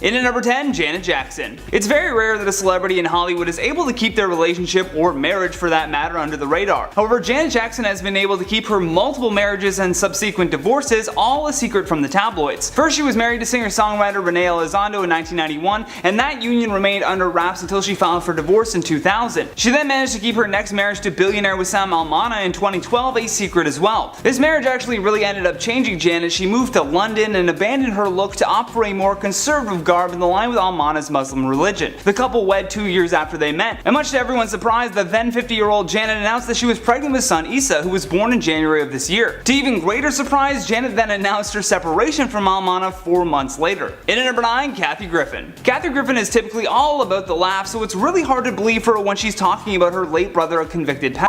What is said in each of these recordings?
In at number 10, Janet Jackson. It's very rare that a celebrity in Hollywood is able to keep their relationship, or marriage for that matter, under the radar. However, Janet Jackson has been able to keep her multiple marriages and subsequent divorces all a secret from the tabloids. First, she was married to singer-songwriter Renee Elizondo in 1991, and that union remained under wraps until she filed for divorce in 2000. She then managed to keep her next marriage to billionaire Wissam Almana in 2012 a secret as well. This marriage actually really ended up changing Janet. She moved to London and abandoned her look to opt for a more conservative garb in line with Almana's Muslim religion. The couple wed 2 years after they met, and much to everyone's surprise, the then 50-year-old Janet announced that she was pregnant with son Issa, who was born in January of this year. To even greater surprise, Janet then announced her separation from Almana 4 months later. In at number 9, Kathy Griffin. Kathy Griffin is typically all about the laugh, so it's really hard to believe her when she's talking about her late brother, a convicted pedophile.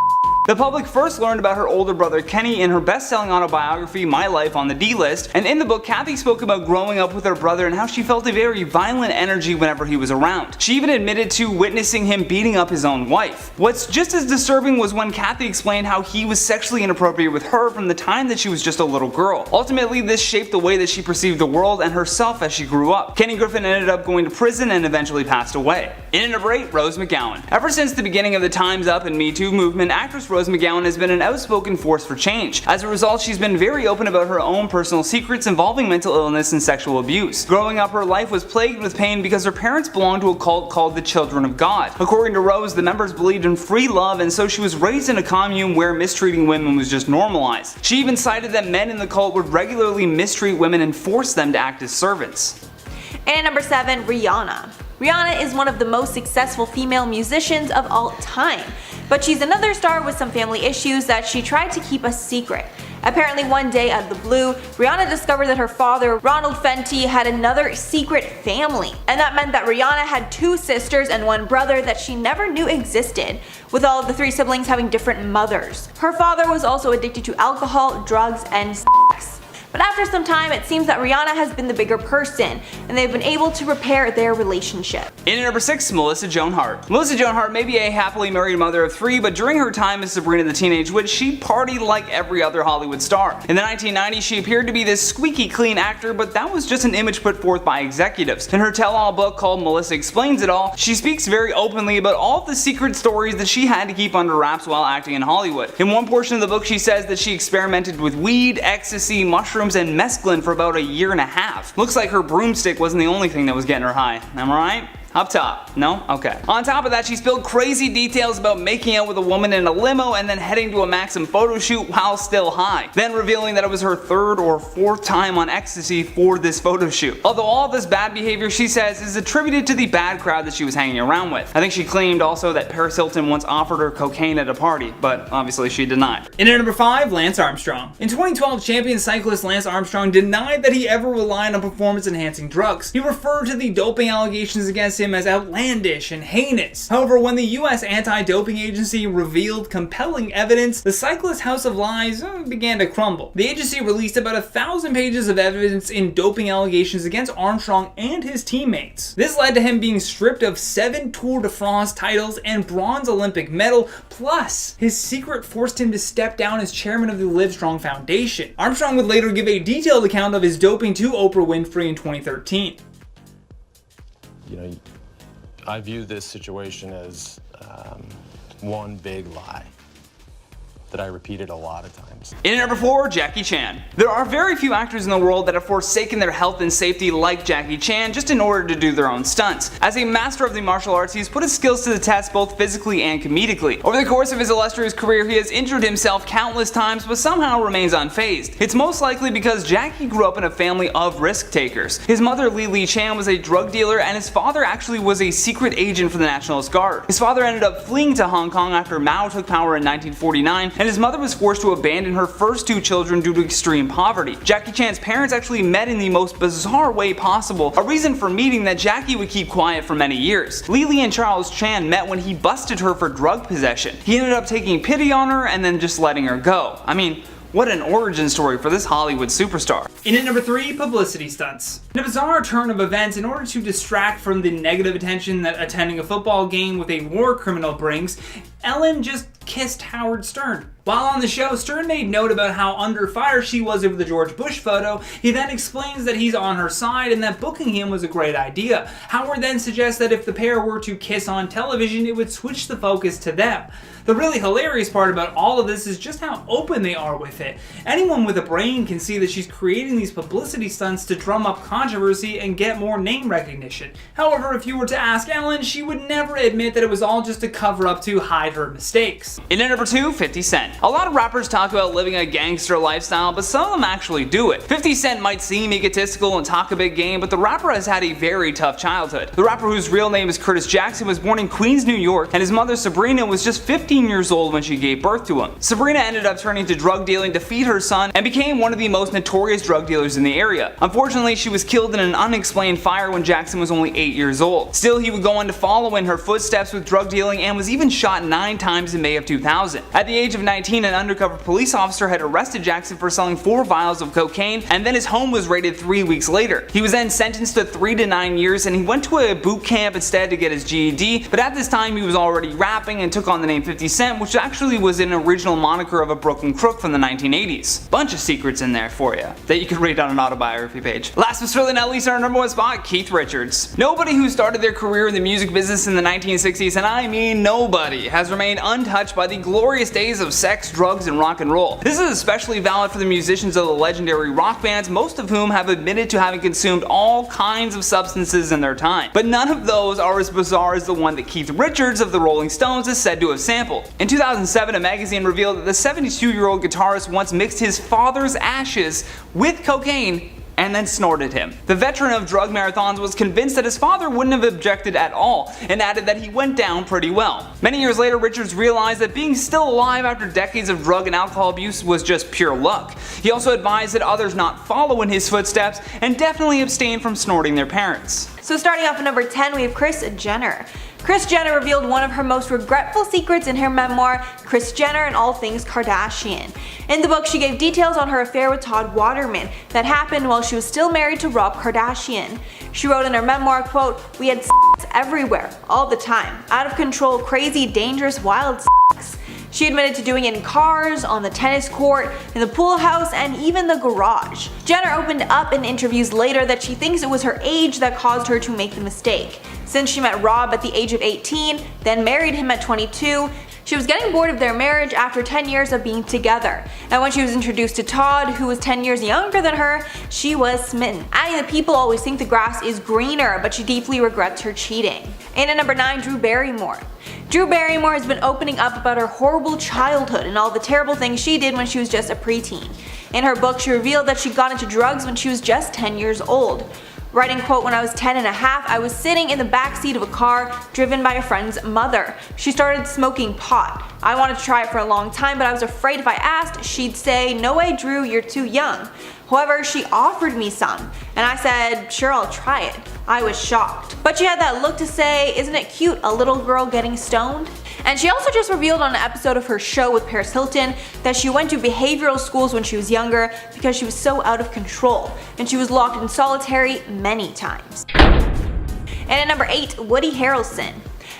The public first learned about her older brother Kenny in her best-selling autobiography My Life on the D-List, and in the book Kathy spoke about growing up with her brother and how she felt a very violent energy whenever he was around. She even admitted to witnessing him beating up his own wife. What's just as disturbing was when Kathy explained how he was sexually inappropriate with her from the time that she was just a little girl. Ultimately, this shaped the way that she perceived the world and herself as she grew up. Kenny Griffin ended up going to prison and eventually passed away. In at number 8, Rose McGowan. Ever since the beginning of the Time's Up and Me Too movement, actress Rose McGowan has been an outspoken force for change. As a result, she's been very open about her own personal secrets involving mental illness and sexual abuse. Growing up, her life was plagued with pain because her parents belonged to a cult called the Children of God. According to Rose, the members believed in free love, and so she was raised in a commune where mistreating women was just normalized. She even cited that men in the cult would regularly mistreat women and force them to act as servants. And number 7, Rihanna. Rihanna is one of the most successful female musicians of all time, but she's another star with some family issues that she tried to keep a secret. Apparently one day out of the blue, Rihanna discovered that her father, Ronald Fenty, had another secret family. And that meant that Rihanna had 2 sisters and 1 brother that she never knew existed, with all of the 3 siblings having different mothers. Her father was also addicted to alcohol, drugs, and sex. But after some time, it seems that Rihanna has been the bigger person, and they've been able to repair their relationship. In at number 6, Melissa Joan Hart. Melissa Joan Hart may be a happily married mother of 3, but during her time as Sabrina the Teenage Witch, she partied like every other Hollywood star. In the 1990s, she appeared to be this squeaky clean actor, but that was just an image put forth by executives. In her tell-all book called Melissa Explains It All, she speaks very openly about all of the secret stories that she had to keep under wraps while acting in Hollywood. In one portion of the book, she says that she experimented with weed, ecstasy, mushrooms, and mescaline for about a year and a half. Looks like her broomstick wasn't the only thing that was getting her high. Am I right? Up top. No? Okay. On top of that, she spilled crazy details about making out with a woman in a limo and then heading to a Maxim photo shoot while still high, then revealing that it was her 3rd or 4th time on ecstasy for this photo shoot. Although all this bad behavior, she says, is attributed to the bad crowd that she was hanging around with. I think she claimed also that Paris Hilton once offered her cocaine at a party, but obviously she denied. In at number 5, Lance Armstrong. In 2012, champion cyclist Lance Armstrong denied that he ever relied on performance-enhancing drugs. He referred to the doping allegations against him as outlandish and heinous. However, when the US Anti-Doping Agency revealed compelling evidence, the cyclist's house of lies began to crumble. The agency released about 1,000 pages of evidence in doping allegations against Armstrong and his teammates. This led to him being stripped of 7 Tour de France titles and bronze Olympic medal, plus his secret forced him to step down as chairman of the Livestrong Foundation. Armstrong would later give a detailed account of his doping to Oprah Winfrey in 2013. I view this situation as one big lie that I repeated a lot of times. In at number 4, Jackie Chan. There are very few actors in the world that have forsaken their health and safety like Jackie Chan just in order to do their own stunts. As a master of the martial arts, he's put his skills to the test both physically and comedically. Over the course of his illustrious career, he has injured himself countless times but somehow remains unfazed. It's most likely because Jackie grew up in a family of risk takers. His mother, Lili Chan, was a drug dealer, and his father actually was a secret agent for the Nationalist Guard. His father ended up fleeing to Hong Kong after Mao took power in 1949, and his mother was forced to abandon her first 2 children due to extreme poverty. Jackie Chan's parents actually met in the most bizarre way possible, a reason for meeting that Jackie would keep quiet for many years. Lili and Charles Chan met when he busted her for drug possession. He ended up taking pity on her and then just letting her go. I mean, what an origin story for this Hollywood superstar. In at number 3, Publicity Stunts. In a bizarre turn of events, in order to distract from the negative attention that attending a football game with a war criminal brings, Ellen just kissed Howard Stern. While on the show, Stern made note about how under fire she was over the George Bush photo. He then explains that he's on her side and that booking him was a great idea. Howard then suggests that if the pair were to kiss on television, it would switch the focus to them. The really hilarious part about all of this is just how open they are with it. Anyone with a brain can see that she's creating these publicity stunts to drum up controversy and get more name recognition. However, if you were to ask Ellen, she would never admit that it was all just a cover up to hide her mistakes. In at number 2, 50 Cent. A lot of rappers talk about living a gangster lifestyle, but some of them actually do it. 50 Cent might seem egotistical and talk a big game, but the rapper has had a very tough childhood. The rapper, whose real name is Curtis Jackson, was born in Queens, New York, and his mother Sabrina was just 15 years old when she gave birth to him. Sabrina ended up turning to drug dealing to feed her son and became one of the most notorious drug dealers in the area. Unfortunately, she was killed in an unexplained fire when Jackson was only 8 years old. Still, he would go on to follow in her footsteps with drug dealing and was even shot 9 times in May of 2000. At the age of 19, an undercover police officer had arrested Jackson for selling 4 vials of cocaine, and then his home was raided 3 weeks later. He was then sentenced to 3 to 9 years, and he went to a boot camp instead to get his GED, but at this time he was already rapping and took on the name 50 Cent, which actually was an original moniker of a Brooklyn crook from the 1980s. Bunch of secrets in there for you that you can read on an autobiography page. Last but certainly not least, our number 1 spot, Keith Richards. Nobody who started their career in the music business in the 1960s, and I mean nobody, has remained untouched by the glorious days of sex, drugs, and rock and roll. This is especially valid for the musicians of the legendary rock bands, most of whom have admitted to having consumed all kinds of substances in their time. But none of those are as bizarre as the one that Keith Richards of the Rolling Stones is said to have sampled. In 2007, a magazine revealed that the 72-year-old guitarist once mixed his father's ashes with cocaine and then snorted him. The veteran of drug marathons was convinced that his father wouldn't have objected at all, and added that he went down pretty well. Many years later, Richards realized that being still alive after decades of drug and alcohol abuse was just pure luck. He also advised that others not follow in his footsteps and definitely abstain from snorting their parents. So starting off at number 10, we have Kris Jenner. Kris Jenner revealed one of her most regretful secrets in her memoir, Kris Jenner and All Things Kardashian. In the book, she gave details on her affair with Todd Waterman that happened while she was still married to Rob Kardashian. She wrote in her memoir, quote, "We had sex everywhere, all the time. Out of control, crazy, dangerous, wild sex." She admitted to doing it in cars, on the tennis court, in the pool house, and even the garage. Jenner opened up in interviews later that she thinks it was her age that caused her to make the mistake. Since she met Rob at the age of 18, then married him at 22, she was getting bored of their marriage after 10 years of being together. And when she was introduced to Todd, who was 10 years younger than her, she was smitten. Adding that people always think the grass is greener, but she deeply regrets her cheating. And at number 9, Drew Barrymore. Drew Barrymore has been opening up about her horrible childhood and all the terrible things she did when she was just a preteen. In her book, she revealed that she got into drugs when she was just 10 years old. Writing, quote, "When I was 10 and a half, I was sitting in the back seat of a car driven by a friend's mother. She started smoking pot. I wanted to try it for a long time, but I was afraid if I asked, she'd say, 'No way, Drew, you're too young.' However, she offered me some, and I said, 'Sure, I'll try it.' I was shocked. But she had that look to say, 'Isn't it cute, a little girl getting stoned?' And she also just revealed on an episode of her show with Paris Hilton that she went to behavioral schools when she was younger because she was so out of control, and she was locked in solitary many times. And at number 8, Woody Harrelson.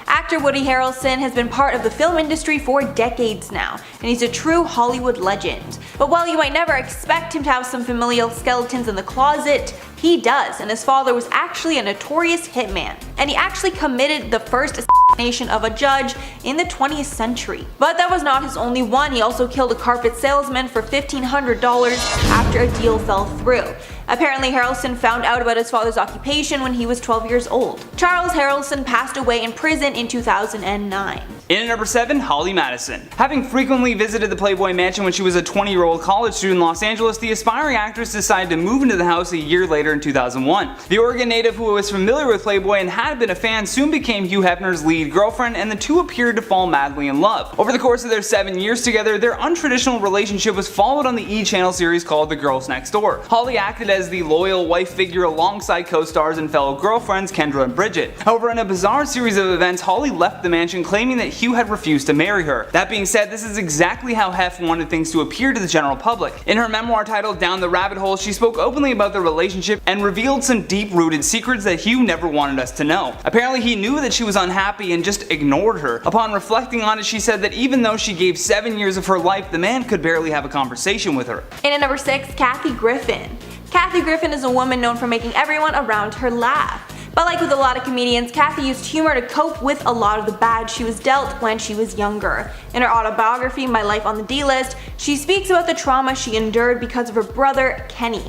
Actor Woody Harrelson has been part of the film industry for decades now, and he's a true Hollywood legend. But while you might never expect him to have some familial skeletons in the closet, he does, and his father was actually a notorious hitman. And he actually committed the first assassination of a judge in the 20th century. But that was not his only one. He also killed a carpet salesman for $1,500 after a deal fell through. Apparently, Harrelson found out about his father's occupation when he was 12 years old. Charles Harrelson passed away in prison in 2009. In at number 7, Holly Madison. Having frequently visited the Playboy Mansion when she was a 20-year-old college student in Los Angeles, the aspiring actress decided to move into the house a year later in 2001. The Oregon native, who was familiar with Playboy and had been a fan, soon became Hugh Hefner's lead girlfriend, and the two appeared to fall madly in love. Over the course of their 7 years together, their untraditional relationship was followed on the E! Channel series called The Girls Next Door. Holly acted as the loyal wife figure alongside co-stars and fellow girlfriends Kendra and Bridget. However, in a bizarre series of events, Holly left the mansion claiming that Hugh had refused to marry her. That being said, this is exactly how Hef wanted things to appear to the general public. In her memoir titled Down the Rabbit Hole, she spoke openly about their relationship and revealed some deep-rooted secrets that Hugh never wanted us to know. Apparently he knew that she was unhappy and just ignored her. Upon reflecting on it, she said that even though she gave 7 years of her life, the man could barely have a conversation with her. In at number 6, Kathy Griffin. Kathy Griffin is a woman known for making everyone around her laugh. But like with a lot of comedians, Kathy used humor to cope with a lot of the bad she was dealt when she was younger. In her autobiography, My Life on the D-List, she speaks about the trauma she endured because of her brother, Kenny.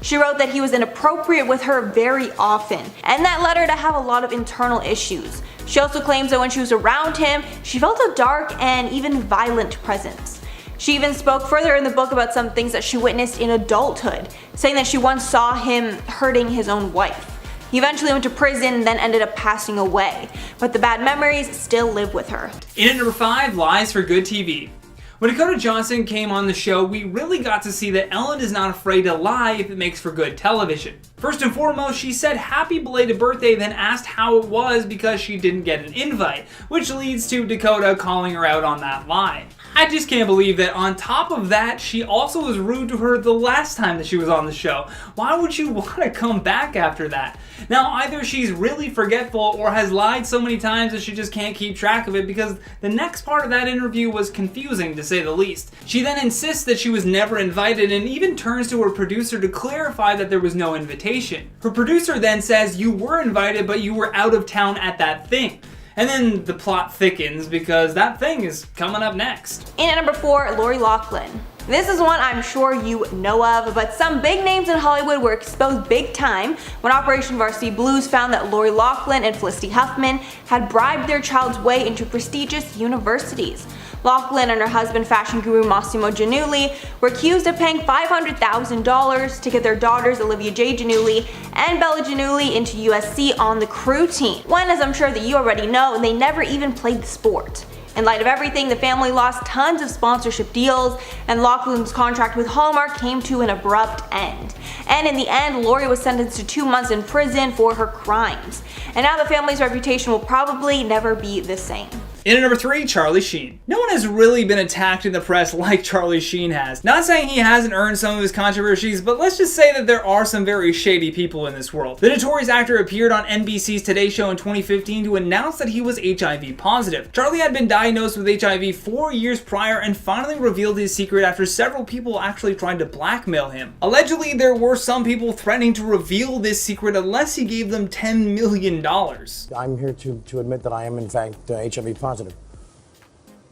She wrote that he was inappropriate with her very often, and that led her to have a lot of internal issues. She also claims that when she was around him, she felt a dark and even violent presence. She even spoke further in the book about some things that she witnessed in adulthood, saying that she once saw him hurting his own wife. He eventually went to prison and then ended up passing away, but the bad memories still live with her. In at number 5, Lies for Good TV. When Dakota Johnson came on the show, we really got to see that Ellen is not afraid to lie if it makes for good television. First and foremost, she said happy belated birthday, then asked how it was because she didn't get an invite, which leads to Dakota calling her out on that lie. I just can't believe that on top of that, she also was rude to her the last time that she was on the show. Why would you want to come back after that? Now, either she's really forgetful or has lied so many times that she just can't keep track of it, because the next part of that interview was confusing to say the least. She then insists that she was never invited and even turns to her producer to clarify that there was no invitation. Her producer then says you were invited but you were out of town at that thing. And then the plot thickens because that thing is coming up next. In at number 4, Lori Loughlin. This is one I'm sure you know of, but some big names in Hollywood were exposed big time when Operation Varsity Blues found that Lori Loughlin and Felicity Huffman had bribed their child's way into prestigious universities. Loughlin and her husband, fashion guru Massimo Giannulli, were accused of paying $500,000 to get their daughters Olivia J. Giannulli and Bella Giannulli into USC on the crew team, when, as I'm sure that you already know, they never even played the sport. In light of everything, the family lost tons of sponsorship deals, and Loughlin's contract with Hallmark came to an abrupt end. And in the end, Lori was sentenced to 2 months in prison for her crimes. And now the family's reputation will probably never be the same. In at number 3, Charlie Sheen. No one has really been attacked in the press like Charlie Sheen has. Not saying he hasn't earned some of his controversies, but let's just say that there are some very shady people in this world. The notorious actor appeared on NBC's Today Show in 2015 to announce that he was HIV positive. Charlie had been diagnosed with HIV 4 years prior and finally revealed his secret after several people actually tried to blackmail him. Allegedly, there were some people threatening to reveal this secret unless he gave them $10 million. I'm here to admit that I am in fact HIV positive.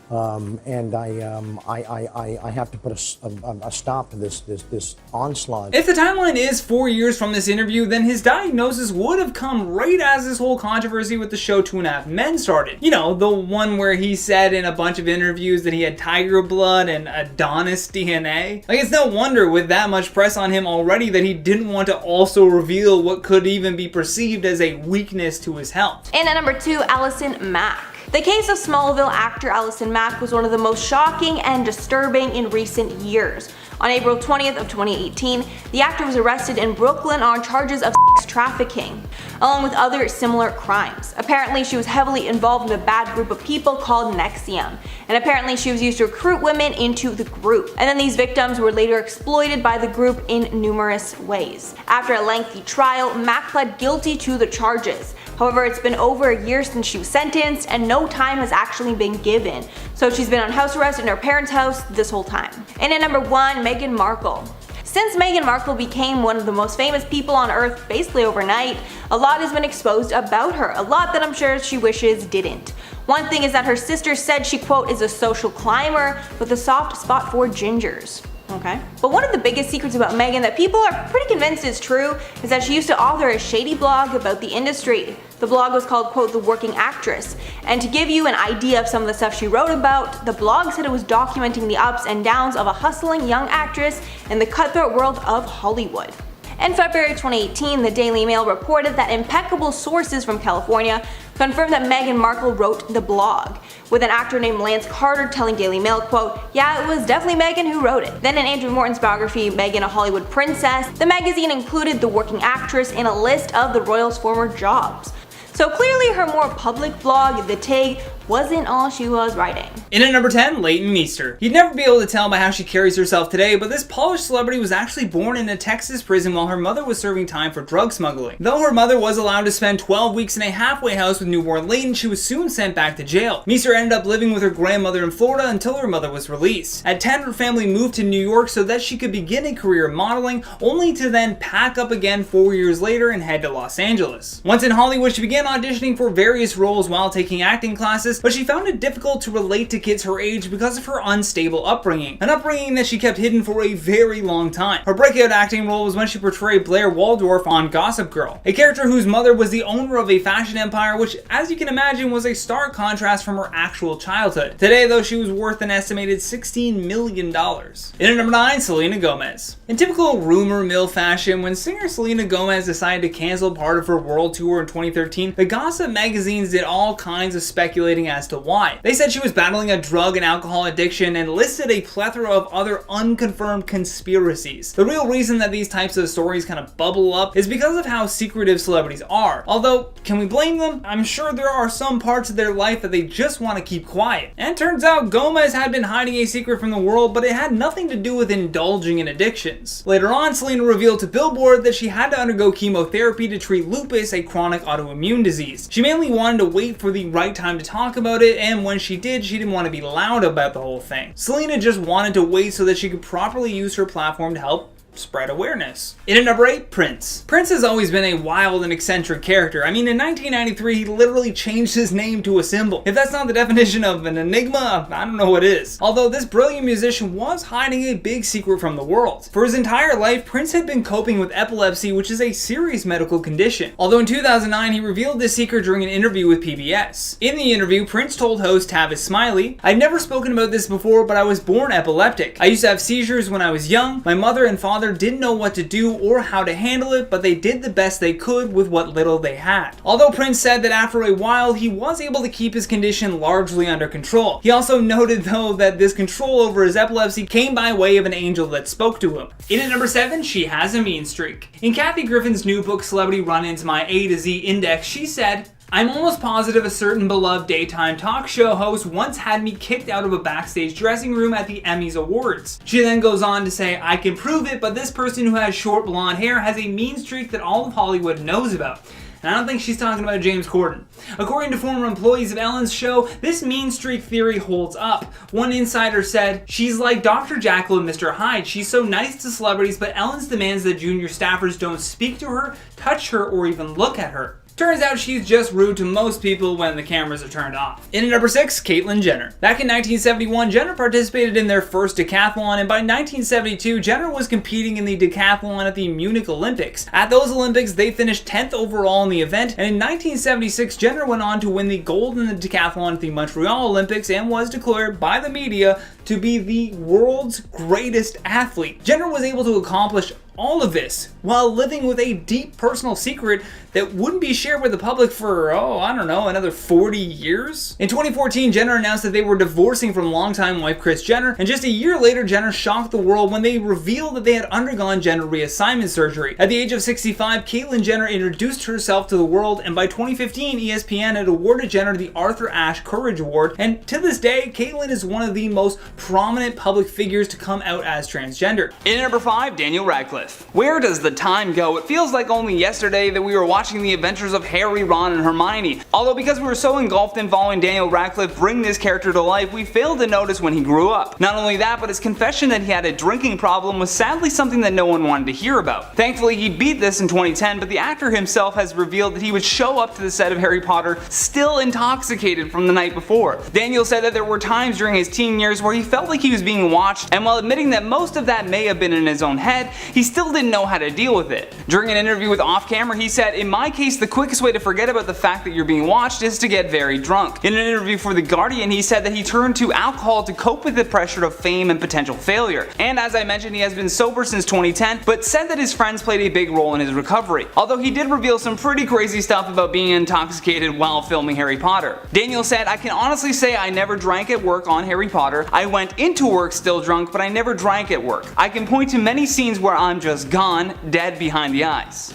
And I have to put a stop to this onslaught. If the timeline is 4 years from this interview, then his diagnosis would have come right as this whole controversy with the show 2.5 Men started. You know, the one where he said in a bunch of interviews that he had tiger blood and Adonis DNA. Like, it's no wonder with that much press on him already that he didn't want to also reveal what could even be perceived as a weakness to his health. And at number 2, Allison Mack. The case of Smallville actor Allison Mack was one of the most shocking and disturbing in recent years. On April 20th of 2018, the actor was arrested in Brooklyn on charges of sex trafficking, along with other similar crimes. Apparently, she was heavily involved in a bad group of people called NXIVM, and apparently she was used to recruit women into the group. And then these victims were later exploited by the group in numerous ways. After a lengthy trial, Mack pled guilty to the charges. However, it's been over a year since she was sentenced and no time has actually been given. So she's been on house arrest in her parents' house this whole time. And at number 1, Meghan Markle. Since Meghan Markle became one of the most famous people on earth basically overnight, a lot has been exposed about her, a lot that I'm sure she wishes didn't. One thing is that her sister said she, quote, is a social climber with a soft spot for gingers. Okay. But one of the biggest secrets about Meghan that people are pretty convinced is true is that she used to author a shady blog about the industry. The blog was called, quote, The Working Actress. And to give you an idea of some of the stuff she wrote about, the blog said it was documenting the ups and downs of a hustling young actress in the cutthroat world of Hollywood. In February 2018, the Daily Mail reported that impeccable sources from California confirmed that Meghan Markle wrote the blog, with an actor named Lance Carter telling Daily Mail, quote, yeah, it was definitely Meghan who wrote it. Then in Andrew Morton's biography, Meghan, a Hollywood Princess, the magazine included The Working Actress in a list of the royals' former jobs. So clearly her more public blog, The Tig, wasn't all she was writing. In at number 10, Leighton Meester. You'd never be able to tell by how she carries herself today, but this polished celebrity was actually born in a Texas prison while her mother was serving time for drug smuggling. Though her mother was allowed to spend 12 weeks in a halfway house with newborn Leighton, she was soon sent back to jail. Meester ended up living with her grandmother in Florida until her mother was released. At 10, her family moved to New York so that she could begin a career in modeling, only to then pack up again 4 years later and head to Los Angeles. Once in Hollywood, she began auditioning for various roles while taking acting classes, but she found it difficult to relate to kids her age because of her unstable upbringing, an upbringing that she kept hidden for a very long time. Her breakout acting role was when she portrayed Blair Waldorf on Gossip Girl, a character whose mother was the owner of a fashion empire, which, as you can imagine, was a stark contrast from her actual childhood. Today, though, she was worth an estimated $16 million. In at number 9, Selena Gomez. In typical rumor mill fashion, when singer Selena Gomez decided to cancel part of her world tour in 2013, the gossip magazines did all kinds of speculating as to why. They said she was battling a drug and alcohol addiction and listed a plethora of other unconfirmed conspiracies. The real reason that these types of stories kind of bubble up is because of how secretive celebrities are. Although, can we blame them? I'm sure there are some parts of their life that they just want to keep quiet. And turns out Gomez had been hiding a secret from the world, but it had nothing to do with indulging in addictions. Later on, Selena revealed to Billboard that she had to undergo chemotherapy to treat lupus, a chronic autoimmune disease. She mainly wanted to wait for the right time to talk about it, and when she did, she didn't want to be loud about the whole thing. Selena just wanted to wait so that she could properly use her platform to help spread awareness. In at number 8, Prince. Prince has always been a wild and eccentric character. I mean, in 1993, he literally changed his name to a symbol. If that's not the definition of an enigma, I don't know what is. Although this brilliant musician was hiding a big secret from the world. For his entire life, Prince had been coping with epilepsy, which is a serious medical condition. Although in 2009, he revealed this secret during an interview with PBS. In the interview, Prince told host Tavis Smiley, "I've never spoken about this before, but I was born epileptic. I used to have seizures when I was young. My mother and father didn't know what to do or how to handle it, but they did the best they could with what little they had." Although Prince said that after a while he was able to keep his condition largely under control. He also noted though that this control over his epilepsy came by way of an angel that spoke to him. In at number 7, she has a mean streak. In Kathy Griffin's new book Celebrity Run-Ins, My A to Z Index, she said, "I'm almost positive a certain beloved daytime talk show host once had me kicked out of a backstage dressing room at the Emmys Awards." She then goes on to say, "I can prove it, but this person who has short blonde hair has a mean streak that all of Hollywood knows about." And I don't think she's talking about James Corden. According to former employees of Ellen's show, this mean streak theory holds up. One insider said, "She's like Dr. Jekyll and Mr. Hyde. She's so nice to celebrities, but Ellen's demands that junior staffers don't speak to her, touch her, or even look at her." Turns out she's just rude to most people when the cameras are turned off. In at number 6, Caitlyn Jenner. Back in 1971, Jenner participated in their first decathlon, and by 1972, Jenner was competing in the decathlon at the Munich Olympics. At those Olympics, they finished 10th overall in the event, and in 1976, Jenner went on to win the gold in the decathlon at the Montreal Olympics and was declared by the media to be the world's greatest athlete. Jenner was able to accomplish all of this while living with a deep personal secret that wouldn't be shared with the public for, another 40 years? In 2014, Jenner announced that they were divorcing from longtime wife Kris Jenner, and just a year later, Jenner shocked the world when they revealed that they had undergone gender reassignment surgery. At the age of 65, Caitlyn Jenner introduced herself to the world, and by 2015, ESPN had awarded Jenner the Arthur Ashe Courage Award, and to this day, Caitlyn is one of the most prominent public figures to come out as transgender. In at number 5, Daniel Radcliffe. Where does the time go? It feels like only yesterday that we were watching the adventures of Harry, Ron, and Hermione. Although because we were so engulfed in following Daniel Radcliffe bring this character to life, we failed to notice when he grew up. Not only that, but his confession that he had a drinking problem was sadly something that no one wanted to hear about. Thankfully, he beat this in 2010, but the actor himself has revealed that he would show up to the set of Harry Potter still intoxicated from the night before. Daniel said that there were times during his teen years where he felt like he was being watched, and while admitting that most of that may have been in his own head, he still didn't know how to deal with it. During an interview with Off Camera, he said, "In my case, the quickest way to forget about the fact that you're being watched is to get very drunk." In an interview for The Guardian, he said that he turned to alcohol to cope with the pressure of fame and potential failure. And as I mentioned, he has been sober since 2010, but said that his friends played a big role in his recovery. Although he did reveal some pretty crazy stuff about being intoxicated while filming Harry Potter. Daniel said, "I can honestly say I never drank at work on Harry Potter. I went into work still drunk, but I never drank at work. I can point to many scenes where I'm just gone, dead behind the eyes."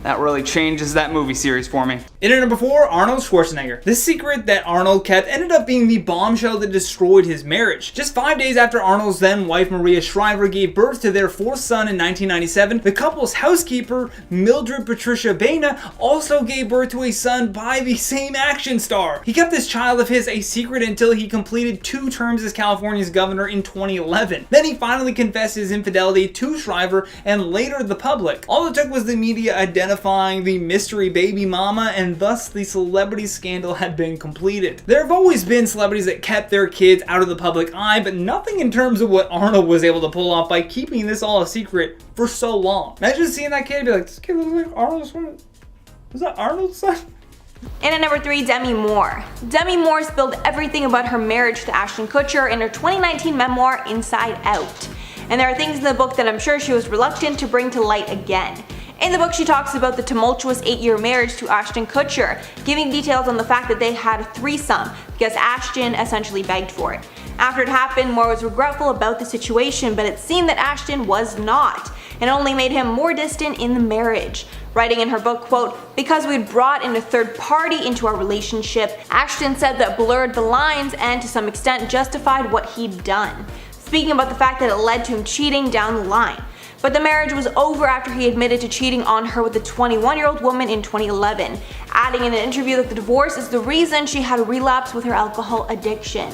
That really changes that movie series for me. In at number 4, Arnold Schwarzenegger. This secret that Arnold kept ended up being the bombshell that destroyed his marriage. Just 5 days after Arnold's then wife Maria Shriver gave birth to their 4th son in 1997, the couple's housekeeper, Mildred Patricia Baina, also gave birth to a son by the same action star. He kept this child of his a secret until he completed 2 terms as California's governor in 2011. Then he finally confessed his infidelity to Shriver and later the public. All it took was the media identifying the mystery baby mama, and thus the celebrity scandal had been completed. There have always been celebrities that kept their kids out of the public eye, but nothing in terms of what Arnold was able to pull off by keeping this all a secret for so long. Imagine seeing that kid and be like, this kid looks like Arnold's son. Was that Arnold's son? And at number 3, Demi Moore. Demi Moore spilled everything about her marriage to Ashton Kutcher in her 2019 memoir, Inside Out. And there are things in the book that I'm sure she was reluctant to bring to light again. In the book, she talks about the tumultuous 8-year marriage to Ashton Kutcher, giving details on the fact that they had a threesome because Ashton essentially begged for it. After it happened, Moore was regretful about the situation, but it seemed that Ashton was not, and only made him more distant in the marriage. Writing in her book, quote, "Because we'd brought in a third party into our relationship, Ashton said that blurred the lines and to some extent justified what he'd done," speaking about the fact that it led to him cheating down the line. But the marriage was over after he admitted to cheating on her with a 21-year-old woman in 2011, adding in an interview that the divorce is the reason she had a relapse with her alcohol addiction.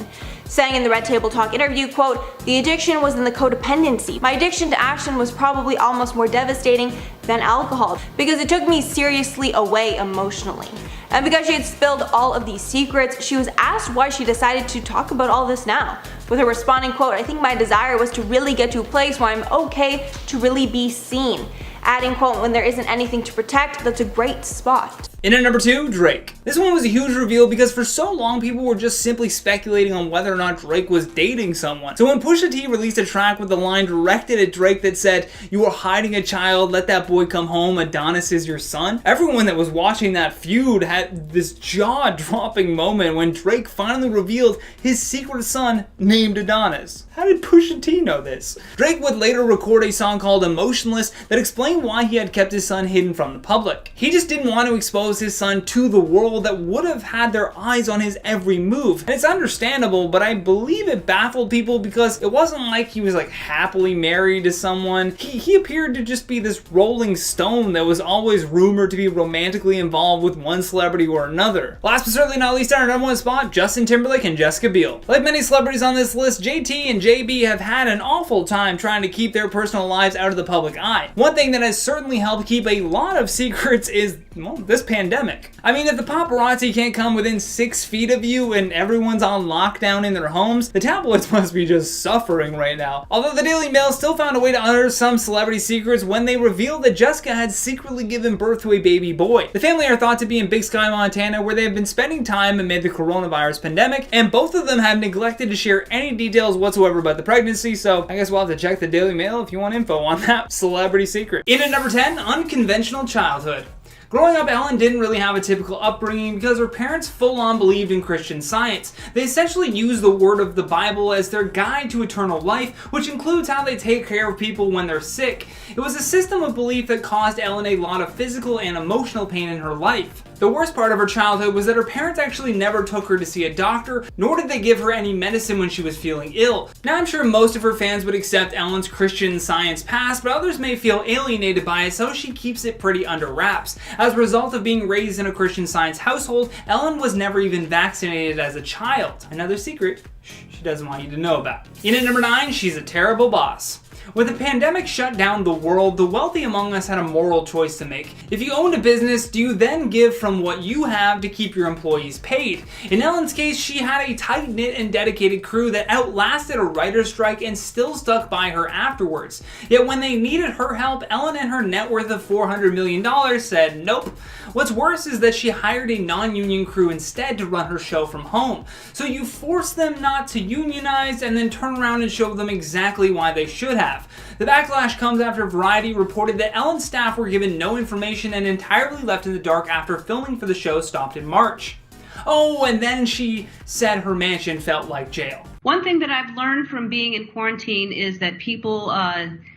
Saying in the Red Table Talk interview, quote, "The addiction was in the codependency. My addiction to Ashton was probably almost more devastating than alcohol because it took me seriously away emotionally." And because she had spilled all of these secrets, she was asked why she decided to talk about all this now, with her responding, quote, "I think my desire was to really get to a place where I'm okay to really be seen." Adding, quote, "When there isn't anything to protect, that's a great spot." In at number 2, Drake. This one was a huge reveal because for so long people were just simply speculating on whether or not Drake was dating someone. So when Pusha T released a track with a line directed at Drake that said, "You are hiding a child, let that boy come home, Adonis is your son," everyone that was watching that feud had this jaw-dropping moment when Drake finally revealed his secret son named Adonis. How did Pusha T know this? Drake would later record a song called Emotionless that explained why he had kept his son hidden from the public. He just didn't want to expose his son to the world that would have had their eyes on his every move. And it's understandable, but I believe it baffled people because it wasn't like he was like happily married to someone. He appeared to just be this rolling stone that was always rumored to be romantically involved with one celebrity or another. Last but certainly not least, on our number 1 spot, Justin Timberlake and Jessica Biel. Like many celebrities on this list, JT and JB have had an awful time trying to keep their personal lives out of the public eye. One thing that has certainly helped keep a lot of secrets is, well, this pandemic. I mean, if the paparazzi can't come within 6 feet of you and everyone's on lockdown in their homes, the tabloids must be just suffering right now. Although the Daily Mail still found a way to unearth some celebrity secrets when they revealed that Jessica had secretly given birth to a baby boy. The family are thought to be in Big Sky, Montana, where they have been spending time amid the coronavirus pandemic, and both of them have neglected to share any details whatsoever about the pregnancy, so I guess we'll have to check the Daily Mail if you want info on that celebrity secret. In at number 10, unconventional childhood. Growing up, Ellen didn't really have a typical upbringing because her parents full-on believed in Christian Science. They essentially used the word of the Bible as their guide to eternal life, which includes how they take care of people when they're sick. It was a system of belief that caused Ellen a lot of physical and emotional pain in her life. The worst part of her childhood was that her parents actually never took her to see a doctor, nor did they give her any medicine when she was feeling ill. Now I'm sure most of her fans would accept Ellen's Christian Science past, but others may feel alienated by it, so she keeps it pretty under wraps. As a result of being raised in a Christian Science household, Ellen was never even vaccinated as a child. Another secret she doesn't want you to know about. In at number 9, she's a terrible boss. When the pandemic shut down the world, the wealthy among us had a moral choice to make. If you owned a business, do you then give from what you have to keep your employees paid? In Ellen's case, she had a tight-knit and dedicated crew that outlasted a writer's strike and still stuck by her afterwards. Yet when they needed her help, Ellen and her net worth of $400 million said nope. What's worse is that she hired a non-union crew instead to run her show from home. So you force them not to unionize and then turn around and show them exactly why they should have. The backlash comes after Variety reported that Ellen's staff were given no information and entirely left in the dark after filming for the show stopped in March. Oh, and then she said her mansion felt like jail. One thing that I've learned from being in quarantine is that people,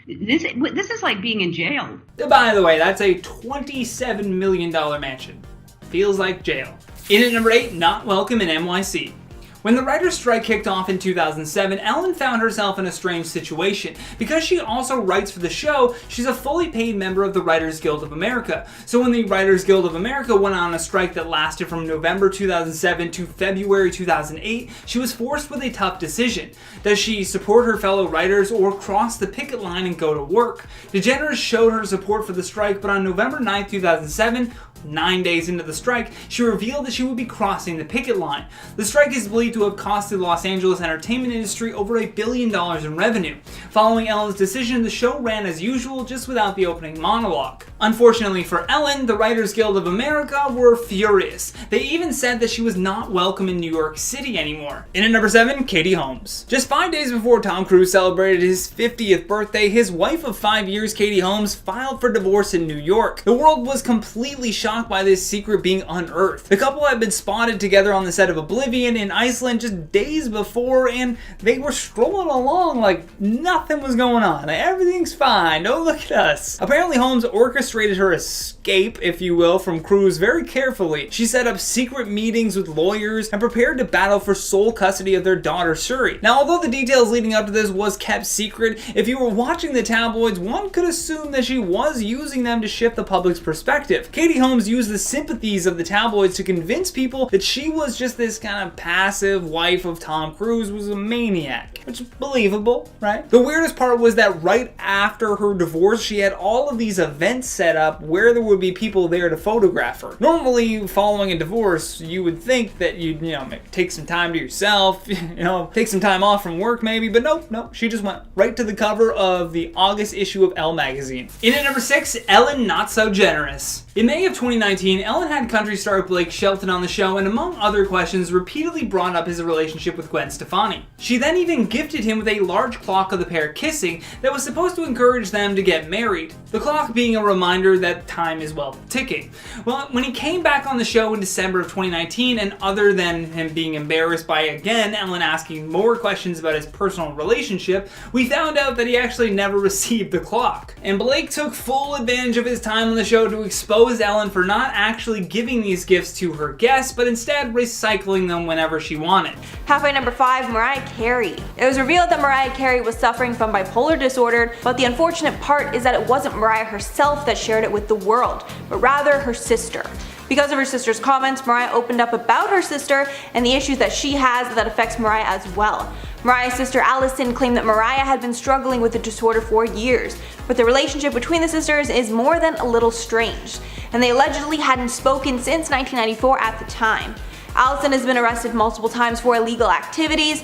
this is like being in jail. By the way, that's a $27 million mansion. Feels like jail. In at number 8, not welcome in NYC. When the writer's strike kicked off in 2007, Ellen found herself in a strange situation. Because she also writes for the show, she's a fully paid member of the Writers Guild of America. So when the Writers Guild of America went on a strike that lasted from November 2007 to February 2008, she was forced with a tough decision. Does she support her fellow writers or cross the picket line and go to work? DeGeneres showed her support for the strike, but on November 9, 2007, 9 days into the strike, she revealed that she would be crossing the picket line. The strike is believed to have cost the Los Angeles entertainment industry over $1 billion in revenue. Following Ellen's decision, the show ran as usual, just without the opening monologue. Unfortunately for Ellen, the Writers Guild of America were furious. They even said that she was not welcome in New York City anymore. In at number 7, Katie Holmes. Just 5 days before Tom Cruise celebrated his 50th birthday, his wife of 5 years, Katie Holmes, filed for divorce in New York. The world was completely shocked by this secret being unearthed. The couple had been spotted together on the set of Oblivion in Iceland just days before, and they were strolling along like nothing was going on. Everything's fine. Oh, look at us. Apparently, Holmes orchestrated her escape, if you will, from Cruise very carefully. She set up secret meetings with lawyers and prepared to battle for sole custody of their daughter, Shuri. Now, although the details leading up to this was kept secret, if you were watching the tabloids, one could assume that she was using them to shift the public's perspective. Katie Holmes used the sympathies of the tabloids to convince people that she was just this kind of passive wife of Tom Cruise, was a maniac. Which is believable, right? The weirdest part was that right after her divorce, she had all of these events set up where there would be people there to photograph her. Normally, following a divorce, you would think that you'd, maybe take some time to yourself, take some time off from work maybe, but nope, she just went right to the cover of the August issue of Elle magazine. In at number 6, Ellen Not So Generous. In May of 2019, Ellen had country star Blake Shelton on the show and, among other questions, repeatedly brought up his relationship with Gwen Stefani. She then even gifted him with a large clock of the pair kissing that was supposed to encourage them to get married. The clock being a reminder that time is, well, ticking. Well, when he came back on the show in December of 2019, and other than him being embarrassed by, again, Ellen asking more questions about his personal relationship, we found out that he actually never received the clock. And Blake took full advantage of his time on the show to expose Ellen for not actually giving these gifts to her guests, but instead recycling them whenever she wanted. Halfway number 5, Mariah Carey. It was revealed that Mariah Carey was suffering from bipolar disorder, but the unfortunate part is that it wasn't Mariah herself that shared it with the world, but rather her sister. Because of her sister's comments, Mariah opened up about her sister and the issues that she has that affects Mariah as well. Mariah's sister Allison claimed that Mariah had been struggling with the disorder for years, but the relationship between the sisters is more than a little strange, and they allegedly hadn't spoken since 1994 at the time. Allison has been arrested multiple times for illegal activities,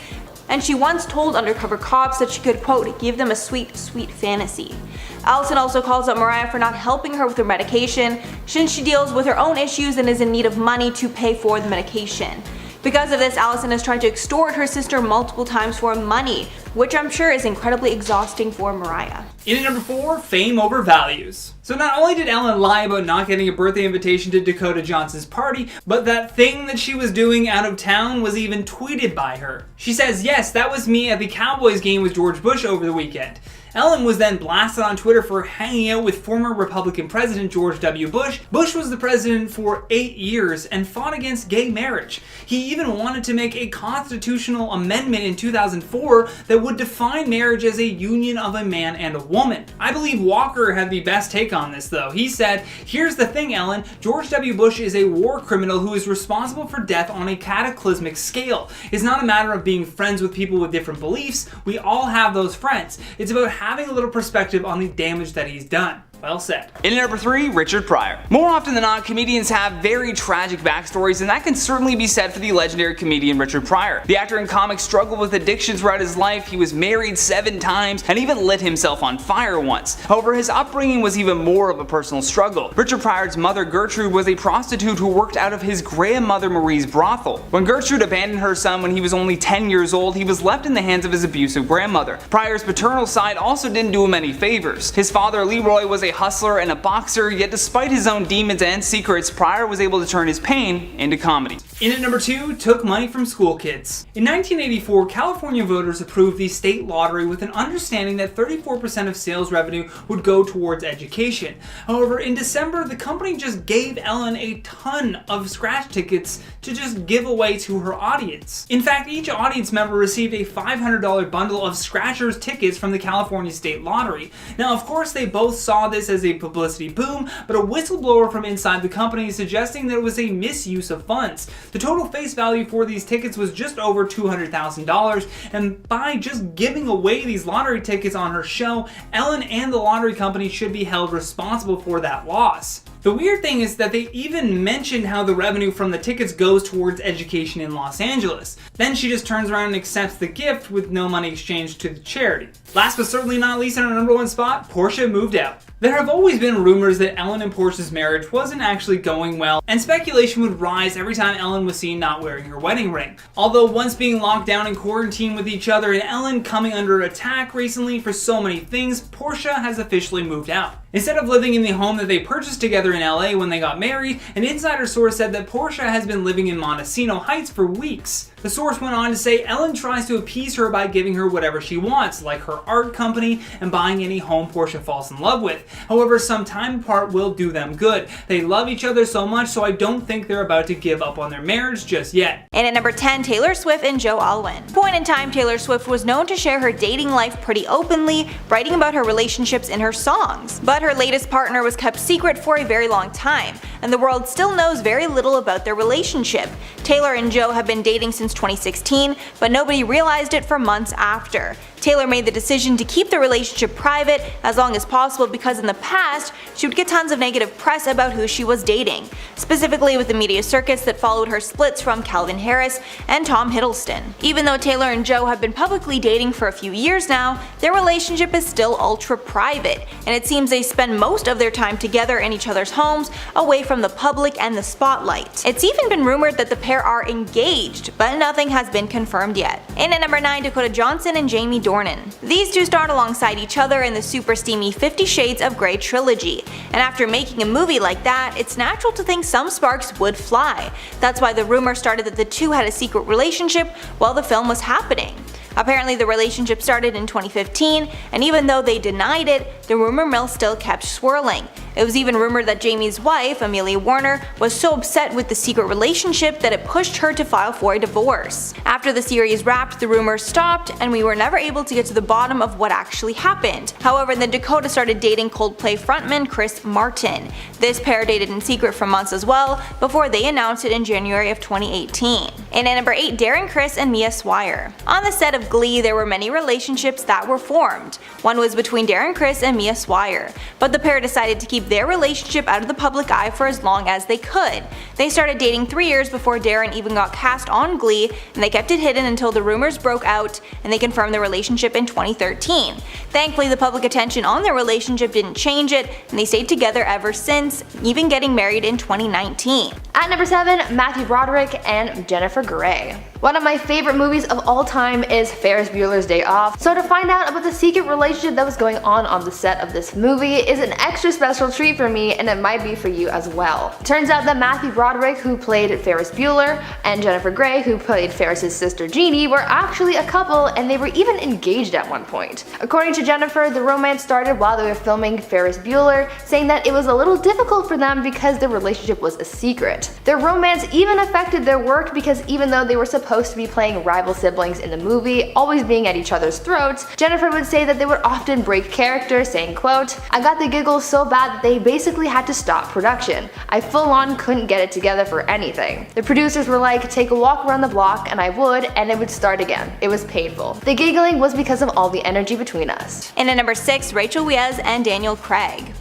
and she once told undercover cops that she could, quote, give them a sweet, sweet fantasy. Allison also calls out Mariah for not helping her with her medication, since she deals with her own issues and is in need of money to pay for the medication. Because of this, Allison has tried to extort her sister multiple times for money, which I'm sure is incredibly exhausting for Mariah. In at number 4, fame over values. So not only did Ellen lie about not getting a birthday invitation to Dakota Johnson's party, but that thing that she was doing out of town was even tweeted by her. She says, yes, that was me at the Cowboys game with George Bush over the weekend. Ellen was then blasted on Twitter for hanging out with former Republican President George W. Bush. Bush was the president for 8 years and fought against gay marriage. He even wanted to make a constitutional amendment in 2004 that would define marriage as a union of a man and a woman. I believe Walker had the best take on this though. He said, here's the thing, Ellen, George W. Bush is a war criminal who is responsible for death on a cataclysmic scale. It's not a matter of being friends with people with different beliefs. We all have those friends. It's about having a little perspective on the damage that he's done. Well said. In at number 3, Richard Pryor. More often than not, comedians have very tragic backstories, and that can certainly be said for the legendary comedian Richard Pryor. The actor and comic struggled with addiction throughout his life. He was married 7 times and even lit himself on fire once. However, his upbringing was even more of a personal struggle. Richard Pryor's mother, Gertrude, was a prostitute who worked out of his grandmother Marie's brothel. When Gertrude abandoned her son when he was only 10 years old, he was left in the hands of his abusive grandmother. Pryor's paternal side also didn't do him any favors. His father, Leroy, was a a hustler and a boxer, yet despite his own demons and secrets, Pryor was able to turn his pain into comedy. In at number 2, took money from school kids. In 1984, California voters approved the state lottery with an understanding that 34% of sales revenue would go towards education. However, in December, the company just gave Ellen a ton of scratch tickets to just give away to her audience. In fact, each audience member received a $500 bundle of scratchers tickets from the California state lottery. Now, of course, they both saw this as a publicity boom, but a whistleblower from inside the company suggesting that it was a misuse of funds. The total face value for these tickets was just over $200,000, and by just giving away these lottery tickets on her show, Ellen and the lottery company should be held responsible for that loss. The weird thing is that they even mentioned how the revenue from the tickets goes towards education in Los Angeles. Then she just turns around and accepts the gift with no money exchanged to the charity. Last but certainly not least, in our number 1 spot, Portia moved out. There have always been rumors that Ellen and Portia's marriage wasn't actually going well, and speculation would rise every time Ellen was seen not wearing her wedding ring. Although once being locked down in quarantine with each other and Ellen coming under attack recently for so many things, Portia has officially moved out. Instead of living in the home that they purchased together in LA when they got married, an insider source said that Portia has been living in Montesino Heights for weeks. The source went on to say Ellen tries to appease her by giving her whatever she wants, like her art company and buying any home Portia falls in love with. However, some time apart will do them good. They love each other so much, so I don't think they're about to give up on their marriage just yet. And at number 10, Taylor Swift and Joe Alwyn. Point in time, Taylor Swift was known to share her dating life pretty openly, writing about her relationships in her songs. But her latest partner was kept secret for a very long time, and the world still knows very little about their relationship. Taylor and Joe have been dating since 2016, but nobody realized it for months after. Taylor made the decision to keep the relationship private as long as possible because in the past, she would get tons of negative press about who she was dating, specifically with the media circuits that followed her splits from Calvin Harris and Tom Hiddleston. Even though Taylor and Joe have been publicly dating for a few years now, their relationship is still ultra private, and it seems they spend most of their time together in each other's homes, away from the public and the spotlight. It's even been rumored that the pair are engaged, but nothing has been confirmed yet. In at number 9, Dakota Johnson and Jamie Dornan. These two starred alongside each other in the super steamy 50 Shades of Grey trilogy, and after making a movie like that, it's natural to think some sparks would fly. That's why the rumor started that the two had a secret relationship while the film was happening. Apparently the relationship started in 2015, and even though they denied it, the rumor mill still kept swirling. It was even rumored that Jamie's wife, Amelia Warner, was so upset with the secret relationship that it pushed her to file for a divorce. After the series wrapped, the rumors stopped, and we were never able to get to the bottom of what actually happened. However, then Dakota started dating Coldplay frontman Chris Martin. This pair dated in secret for months as well, before they announced it in January of 2018. And at number 8, Darren Criss and Mia Swire. On the set of Glee, there were many relationships that were formed. One was between Darren Criss and Mia Swire, but the pair decided to keep their relationship out of the public eye for as long as they could. They started dating 3 years before Darren even got cast on Glee, and they kept it hidden until the rumors broke out and they confirmed their relationship in 2013. Thankfully, the public attention on their relationship didn't change it, and they stayed together ever since, even getting married in 2019. At number 7, Matthew Broderick and Jennifer Grey. One of my favorite movies of all time is Ferris Bueller's Day Off, so to find out about the secret relationship that was going on the set of this movie is an extra special treat for me, and it might be for you as well. Turns out that Matthew Broderick, who played Ferris Bueller, and Jennifer Grey, who played Ferris's sister Jeannie, were actually a couple, and they were even engaged at one point. According to Jennifer, the romance started while they were filming Ferris Bueller, saying that it was a little difficult for them because their relationship was a secret. Their romance even affected their work because even though they were supposed to be playing rival siblings in the movie, always being at each other's throats, Jennifer would say that they would often break character, saying, quote, "I got the giggles so bad that they basically had to stop production. I full on couldn't get it together for anything. The producers were like, take a walk around the block, and I would, and it would start again. It was painful. The giggling was because of all the energy between us." And at number 6, Rachel Weisz and Daniel Craig.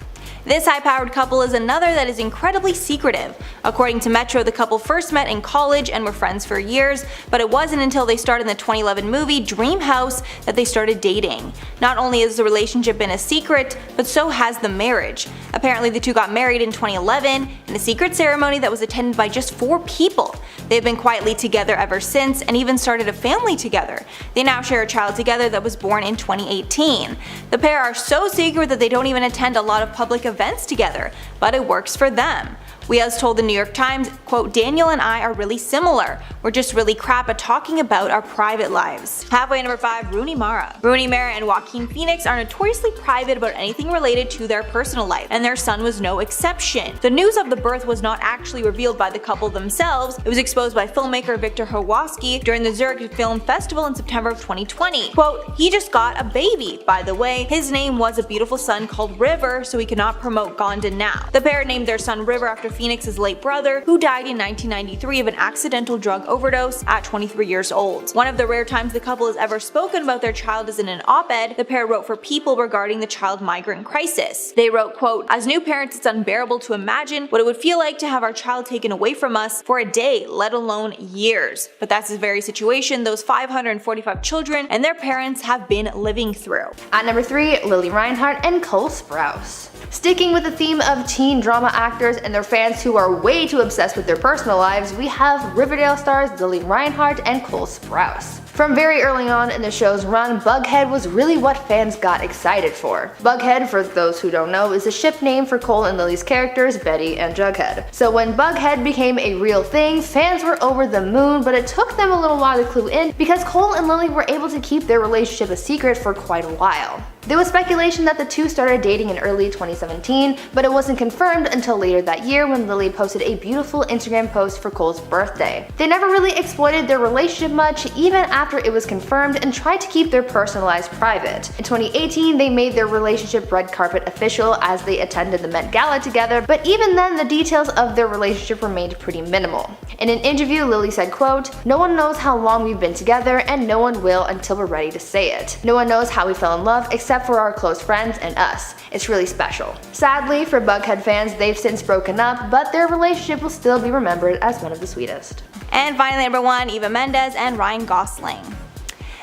This high-powered couple is another that is incredibly secretive. According to Metro, the couple first met in college and were friends for years, but it wasn't until they starred in the 2011 movie Dream House that they started dating. Not only has the relationship been a secret, but so has the marriage. Apparently the two got married in 2011 in a secret ceremony that was attended by just 4 people. They've been quietly together ever since and even started a family together. They now share a child together that was born in 2018. The pair are so secret that they don't even attend a lot of public events together, but it works for them. Weas told the New York Times, quote, "Daniel and I are really similar. We're just really crap at talking about our private lives." Halfway number 5, Rooney Mara. Rooney Mara and Joaquin Phoenix are notoriously private about anything related to their personal life, and their son was no exception. The news of the birth was not actually revealed by the couple themselves. It was exposed by filmmaker Victor Hawaski during the Zurich Film Festival in September of 2020. Quote, "He just got a baby. By the way, his name was a beautiful son called River, so he could not promote Gonda now." The pair named their son River after Phoenix's late brother, who died in 1993 of an accidental drug overdose at 23 years old. One of the rare times the couple has ever spoken about their child is in an op-ed the pair wrote for People regarding the child migrant crisis. They wrote, quote, "As new parents, it's unbearable to imagine what it would feel like to have our child taken away from us for a day, let alone years. But that's the very situation those 545 children and their parents have been living through." At number 3, Lili Reinhart and Cole Sprouse. Sticking with the theme of teen drama actors and their fans who are way too obsessed with their personal lives, we have Riverdale stars Lili Reinhart and Cole Sprouse. From very early on in the show's run, Bughead was really what fans got excited for. Bughead, for those who don't know, is a ship name for Cole and Lily's characters, Betty and Jughead. So when Bughead became a real thing, fans were over the moon, but it took them a little while to clue in because Cole and Lili were able to keep their relationship a secret for quite a while. There was speculation that the two started dating in early 2017, but it wasn't confirmed until later that year when Lili posted a beautiful Instagram post for Cole's birthday. They never really exploited their relationship much, even after it was confirmed, and tried to keep their personal lives private. In 2018, they made their relationship red carpet official as they attended the Met Gala together, but even then the details of their relationship remained pretty minimal. In an interview, Lili said, quote, "No one knows how long we've been together, and no one will until we're ready to say it. No one knows how we fell in love except for our close friends and us. It's really special." Sadly, for Bughead fans, they've since broken up, but their relationship will still be remembered as one of the sweetest. And finally, number 1, Eva Mendes and Ryan Gosling.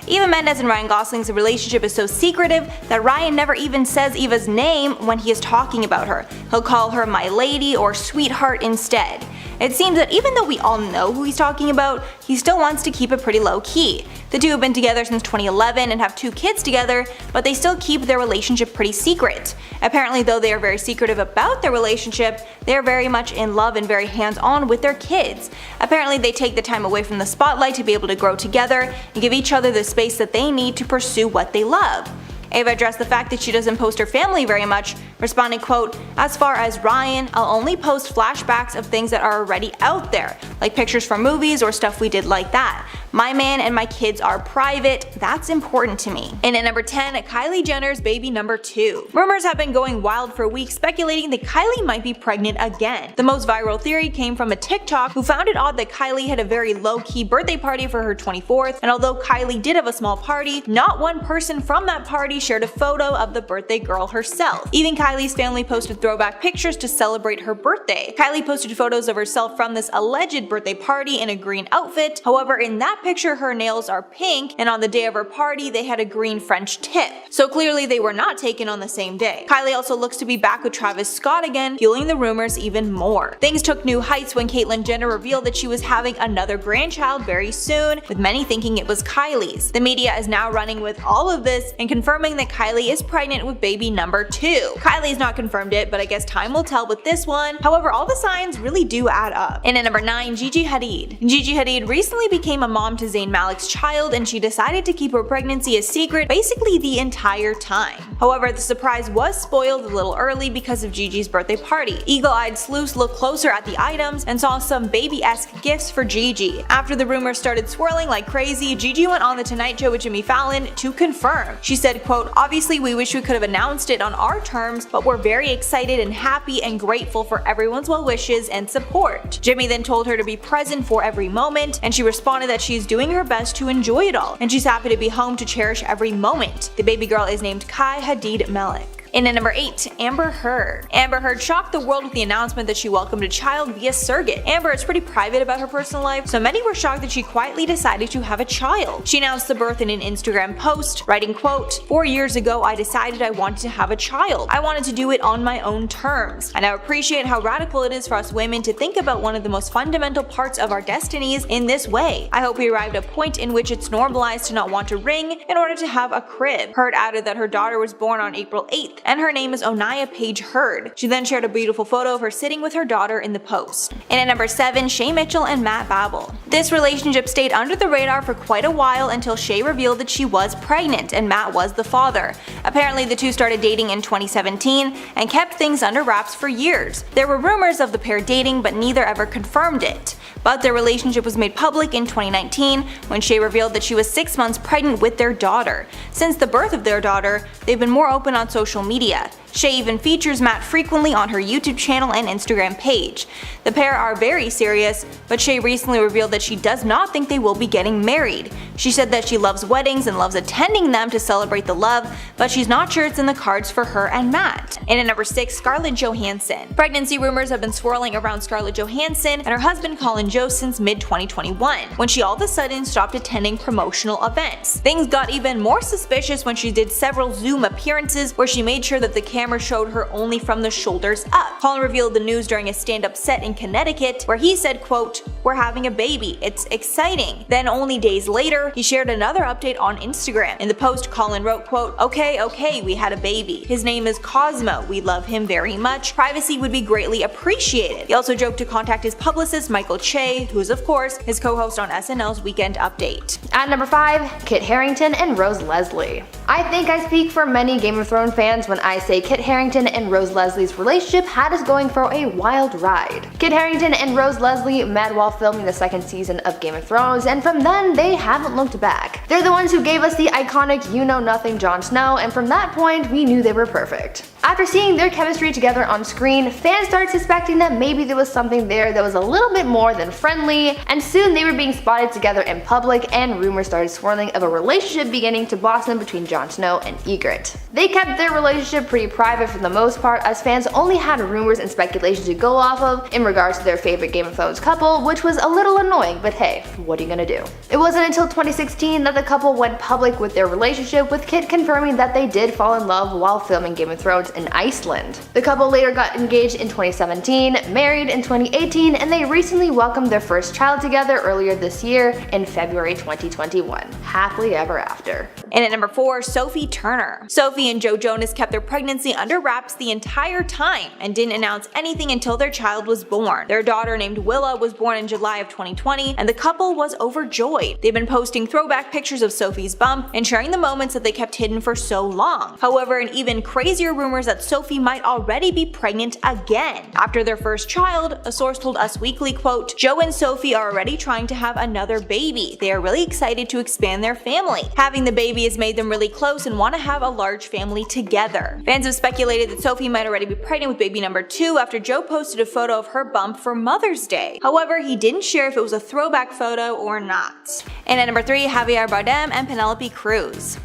Eva Mendes and Ryan Gosling's relationship is so secretive that Ryan never even says Eva's name when he is talking about her. He'll call her my lady or sweetheart instead. It seems that even though we all know who he's talking about, he still wants to keep it pretty low key. The two have been together since 2011 and have 2 kids together, but they still keep their relationship pretty secret. Apparently, though they are very secretive about their relationship, they are very much in love and very hands-on with their kids. Apparently, they take the time away from the spotlight to be able to grow together and give each other the space that they need to pursue what they love. Ava addressed the fact that she doesn't post her family very much, responding, quote, "As far as Ryan, I'll only post flashbacks of things that are already out there, like pictures from movies or stuff we did like that. My man and my kids are private, that's important to me." And at number 10, Kylie Jenner's baby number 2. Rumors have been going wild for weeks speculating that Kylie might be pregnant again. The most viral theory came from a TikTok who found it odd that Kylie had a very low-key birthday party for her 24th, and although Kylie did have a small party, not one person from that party shared a photo of the birthday girl herself. Even Kylie's family posted throwback pictures to celebrate her birthday. Kylie posted photos of herself from this alleged birthday party in a green outfit. However, in that picture her nails are pink, and on the day of her party they had a green French tip. So clearly they were not taken on the same day. Kylie also looks to be back with Travis Scott again, fueling the rumors even more. Things took new heights when Caitlyn Jenner revealed that she was having another grandchild very soon, with many thinking it was Kylie's. The media is now running with all of this and confirming that Kylie is pregnant with baby number 2. Kylie's not confirmed it, but I guess time will tell with this one. However, all the signs really do add up. And at number 9, Gigi Hadid. Gigi Hadid recently became a mom to Zayn Malik's child, and she decided to keep her pregnancy a secret basically the entire time. However, the surprise was spoiled a little early because of Gigi's birthday party. Eagle-eyed sleuths looked closer at the items and saw some baby-esque gifts for Gigi. After the rumors started swirling like crazy, Gigi went on The Tonight Show with Jimmy Fallon to confirm. She said, quote, "Obviously we wish we could have announced it on our terms, but we're very excited and happy and grateful for everyone's well wishes and support." Jimmy then told her to be present for every moment, and she responded that she's doing her best to enjoy it all, and she's happy to be home to cherish every moment. The baby girl is named Kai Hadid Malik. In at number 8, Amber Heard. Amber Heard shocked the world with the announcement that she welcomed a child via surrogate. Amber is pretty private about her personal life, so many were shocked that she quietly decided to have a child. She announced the birth in an Instagram post, writing, quote, "4 years ago I decided I wanted to have a child. I wanted to do it on my own terms. I now appreciate how radical it is for us women to think about one of the most fundamental parts of our destinies in this way. I hope we arrived at a point in which it's normalized to not want a ring in order to have a crib." Heard added that her daughter was born on April 8th, and her name is Onaya Paige Heard. She then shared a beautiful photo of her sitting with her daughter in the post. In at number 7, Shay Mitchell and Matt Babel. This relationship stayed under the radar for quite a while until Shay revealed that she was pregnant and Matt was the father. Apparently the two started dating in 2017 and kept things under wraps for years. There were rumors of the pair dating, but neither ever confirmed it. But their relationship was made public in 2019 when Shay revealed that she was 6 months pregnant with their daughter. Since the birth of their daughter, they've been more open on social media. Shay even features Matt frequently on her YouTube channel and Instagram page. The pair are very serious, but Shay recently revealed that she does not think they will be getting married. She said that she loves weddings and loves attending them to celebrate the love, but she's not sure it's in the cards for her and Matt. In at number 6, Scarlett Johansson. Pregnancy rumors have been swirling around Scarlett Johansson and her husband Colin Jost since mid-2021, when she all of a sudden stopped attending promotional events. Things got even more suspicious when she did several Zoom appearances where she made sure that the camera showed her only from the shoulders up. Colin revealed the news during a stand-up set in Connecticut where he said, quote, "We're having a baby, it's exciting." Then only days later, he shared another update on Instagram. In the post, Colin wrote, quote, okay, we had a baby. His name is Cosmo, we love him very much. Privacy would be greatly appreciated. He also joked to contact his publicist Michael Che, who is of course his co-host on SNL's Weekend Update. At number 5, Kit Harington and Rose Leslie. I think I speak for many Game of Thrones fans when I say Kit Harington and Rose Leslie's relationship had us going for a wild ride. Kit Harington and Rose Leslie met while filming the 2nd season of Game of Thrones, and from then they haven't looked back. They're the ones who gave us the iconic you-know-nothing Jon Snow, and from that point we knew they were perfect. After seeing their chemistry together on screen, fans started suspecting that maybe there was something there that was a little bit more than friendly, and soon they were being spotted together in public and rumors started swirling of a relationship beginning to blossom between Jon Snow and Ygritte. They kept their relationship pretty private for the most part, as fans only had rumors and speculation to go off of in regards to their favorite Game of Thrones couple, which was a little annoying, but hey, what are you gonna do? It wasn't until 2016 that the couple went public with their relationship, with Kit confirming that they did fall in love while filming Game of Thrones in Iceland. The couple later got engaged in 2017, married in 2018, and they recently welcomed their first child together earlier this year in February 2021. Happily ever after. And at number 4, Sophie Turner. Sophie and Joe Jonas kept their pregnancy under wraps the entire time and didn't announce anything until their child was born. Their daughter named Willa was born in July of 2020, and the couple was overjoyed. They've been posting throwback pictures of Sophie's bump and sharing the moments that they kept hidden for so long. However, an even crazier rumor is that Sophie might already be pregnant again. After their first child, a source told Us Weekly, quote, "Joe and Sophie are already trying to have another baby. They are really excited to expand their family. Having the baby has made them really close and want to have a large family together." Fans have speculated that Sophie might already be pregnant with baby number 2 after Joe posted a photo of her bump for Mother's Day. However, he didn't share if it was a throwback photo or not. And at number 3, Javier Bardem and Penelope Cruz.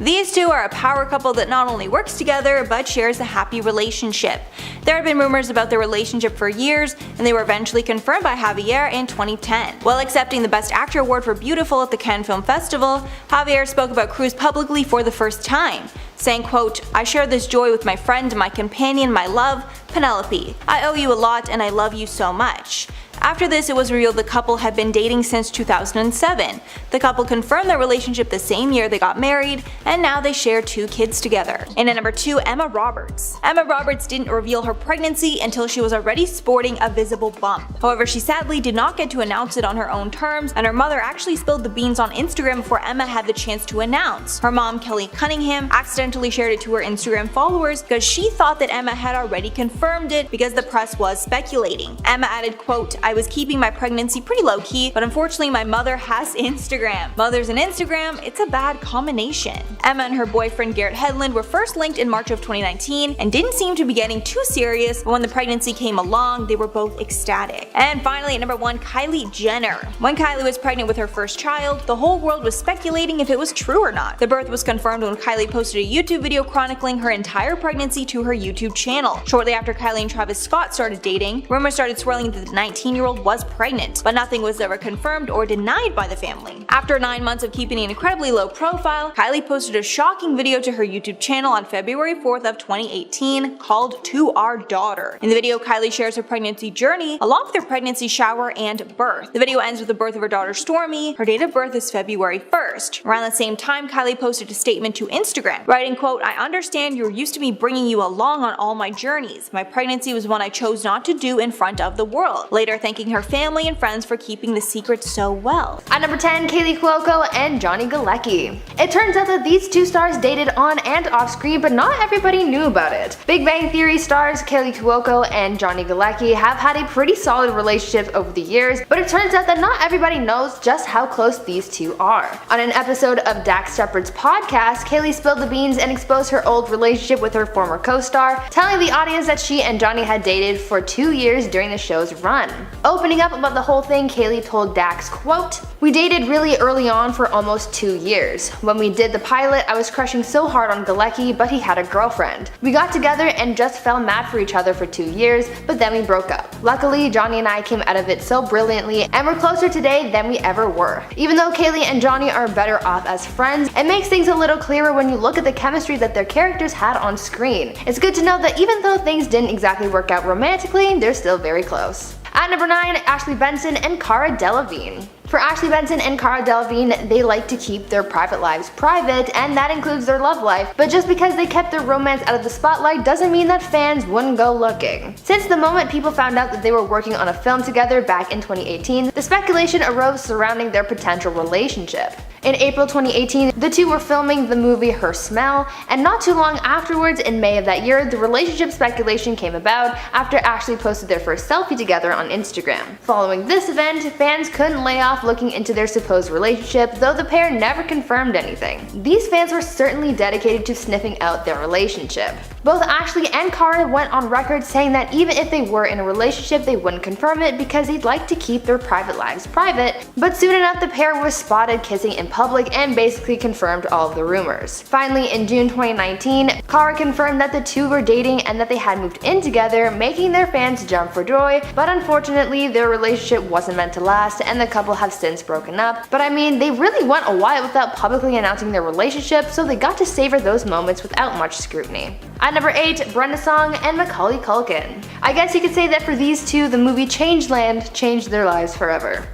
These two are a power couple that not only works together, but shares a happy relationship. There have been rumors about their relationship for years, and they were eventually confirmed by Javier in 2010. While accepting the Best Actor award for Beautiful at the Cannes Film Festival, Javier spoke about Cruz publicly for the first time, saying, quote, "I share this joy with my friend, my companion, my love, Penelope. I owe you a lot and I love you so much." After this, it was revealed the couple had been dating since 2007. The couple confirmed their relationship the same year they got married, and now they share 2 kids together. And at number 2, Emma Roberts. Emma Roberts didn't reveal her pregnancy until she was already sporting a visible bump. However, she sadly did not get to announce it on her own terms, and her mother actually spilled the beans on Instagram before Emma had the chance to announce. Her mom, Kelly Cunningham, accidentally shared it to her Instagram followers because she thought that Emma had already confirmed confirmed it because the press was speculating. Emma added, quote, "I was keeping my pregnancy pretty low-key, but unfortunately my mother has Instagram. Mothers and Instagram, it's a bad combination." Emma and her boyfriend Garrett Hedlund were first linked in March of 2019 and didn't seem to be getting too serious, but when the pregnancy came along, they were both ecstatic. And finally, at number 1, Kylie Jenner. When Kylie was pregnant with her first child, the whole world was speculating if it was true or not. The birth was confirmed when Kylie posted a YouTube video chronicling her entire pregnancy to her YouTube channel. Shortly after Kylie and Travis Scott started dating, rumors started swirling that the 19-year-old was pregnant, but nothing was ever confirmed or denied by the family. After 9 months of keeping an incredibly low profile, Kylie posted a shocking video to her YouTube channel on February 4th of 2018 called "To Our Daughter." In the video, Kylie shares her pregnancy journey along with her pregnancy shower and birth. The video ends with the birth of her daughter Stormy. Her date of birth is February 1st. Around the same time, Kylie posted a statement to Instagram, writing, quote, "I understand you're used to me bringing you along on all my journeys. My pregnancy was one I chose not to do in front of the world." Later thanking her family and friends for keeping the secret so well. At number 10, Kaley Cuoco and Johnny Galecki. It turns out that these two stars dated on and off screen, but not everybody knew about it. Big Bang Theory stars Kaley Cuoco and Johnny Galecki have had a pretty solid relationship over the years, but it turns out that not everybody knows just how close these two are. On an episode of Dax Shepard's podcast, Kaley spilled the beans and exposed her old relationship with her former co-star, telling the audience that she and Johnny had dated for 2 years during the show's run. Opening up about the whole thing, Kaley told Dax, quote, "We dated really early on for almost 2 years. When we did the pilot, I was crushing so hard on Galecki, but he had a girlfriend. We got together and just fell mad for each other for 2 years, but then we broke up. Luckily, Johnny and I came out of it so brilliantly, and we're closer today than we ever were." Even though Kaley and Johnny are better off as friends, it makes things a little clearer when you look at the chemistry that their characters had on screen. It's good to know that even though things didn't exactly work out romantically, they're still very close. At number 9, Ashley Benson and Cara Delevingne. For Ashley Benson and Cara Delevingne, they like to keep their private lives private, and that includes their love life, but just because they kept their romance out of the spotlight doesn't mean that fans wouldn't go looking. Since the moment people found out that they were working on a film together back in 2018, the speculation arose surrounding their potential relationship. In April 2018, the two were filming the movie Her Smell, and not too long afterwards, in May of that year, the relationship speculation came about after Ashley posted their first selfie together on Instagram. Following this event, fans couldn't lay off looking into their supposed relationship, though the pair never confirmed anything. These fans were certainly dedicated to sniffing out their relationship. Both Ashley and Cara went on record saying that even if they were in a relationship, they wouldn't confirm it because they'd like to keep their private lives private, but soon enough the pair was spotted kissing in public and basically confirmed all of the rumors. Finally, in June 2019, Cara confirmed that the two were dating and that they had moved in together, making their fans jump for joy, but unfortunately their relationship wasn't meant to last and the couple have since broken up. But I mean, they really went a while without publicly announcing their relationship, so they got to savor those moments without much scrutiny. At number 8, Brenda Song and Macaulay Culkin. I guess you could say that for these two, the movie Changeland changed their lives forever.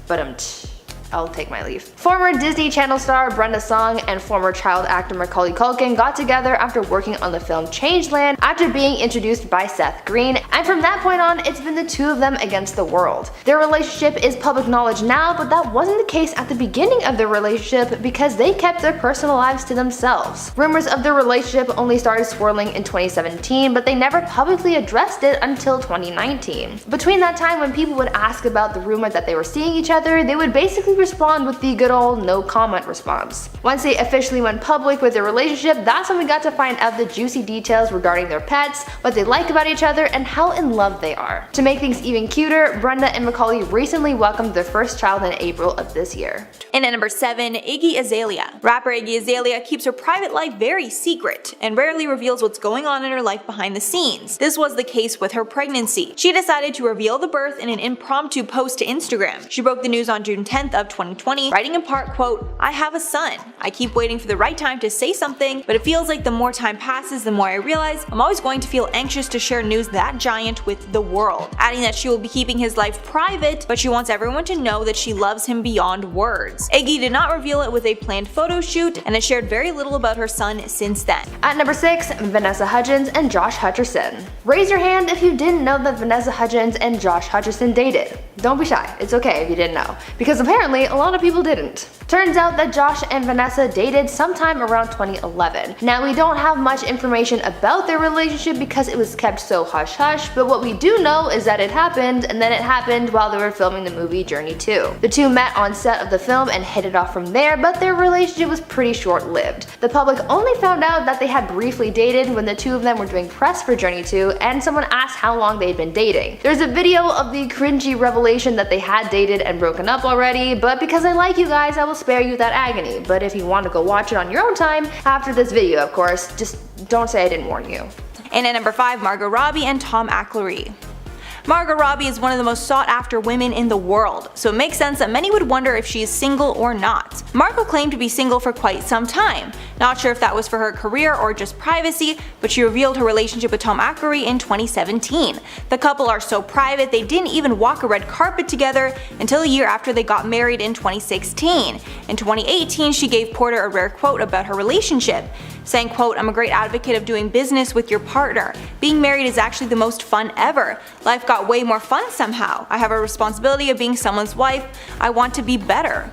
But I'll take my leave. Former Disney Channel star Brenda Song and former child actor Macaulay Culkin got together after working on the film Changeland after being introduced by Seth Green, and from that point on, it's been the two of them against the world. Their relationship is public knowledge now, but that wasn't the case at the beginning of their relationship because they kept their personal lives to themselves. Rumors of their relationship only started swirling in 2017, but they never publicly addressed it until 2019. Between that time, when people would ask about the rumor that they were seeing each other, they would basically respond with the good old no comment response. Once they officially went public with their relationship, that's when we got to find out the juicy details regarding their pets, what they like about each other, and how in love they are. To make things even cuter, Brenda and Macaulay recently welcomed their first child in April of this year. And at number 7, Iggy Azalea. Rapper Iggy Azalea keeps her private life very secret and rarely reveals what's going on in her life behind the scenes. This was the case with her pregnancy. She decided to reveal the birth in an impromptu post to Instagram. She broke the news on June 10th of 2020, writing in part, quote, "I have a son. I keep waiting for the right time to say something, but it feels like the more time passes, the more I realize I'm always going to feel anxious to share news that giant with the world," adding that she will be keeping his life private, but she wants everyone to know that she loves him beyond words. Iggy did not reveal it with a planned photo shoot and has shared very little about her son since then. At number 6, Vanessa Hudgens and Josh Hutcherson. Raise your hand if you didn't know that Vanessa Hudgens and Josh Hutcherson dated. Don't be shy, it's okay if you didn't know, because apparently apparently a lot of people didn't. Turns out that Josh and Vanessa dated sometime around 2011. Now we don't have much information about their relationship because it was kept so hush-hush, but what we do know is that it happened, and then it happened while they were filming the movie Journey 2. The two met on set of the film and hit it off from there, but their relationship was pretty short-lived. The public only found out that they had briefly dated when the two of them were doing press for Journey 2 and someone asked how long they'd been dating. There's a video of the cringy revelation that they had dated and broken up already, but because I like you guys, I will spare you that agony. But if you want to go watch it on your own time, after this video of course, just don't say I didn't warn you. And at number 5, Margot Robbie and Tom Acklery. Margot Robbie is one of the most sought after women in the world, so it makes sense that many would wonder if she is single or not. Margot claimed to be single for quite some time. Not sure if that was for her career or just privacy, but she revealed her relationship with Tom Acklery in 2017. The couple are so private they didn't even walk a red carpet together until a year after they got married in 2016. In 2018, she gave Porter a rare quote about her relationship, saying, quote, "I'm a great advocate of doing business with your partner. Being married is actually the most fun ever. Life got way more fun somehow. I have a responsibility of being someone's wife. I want to be better."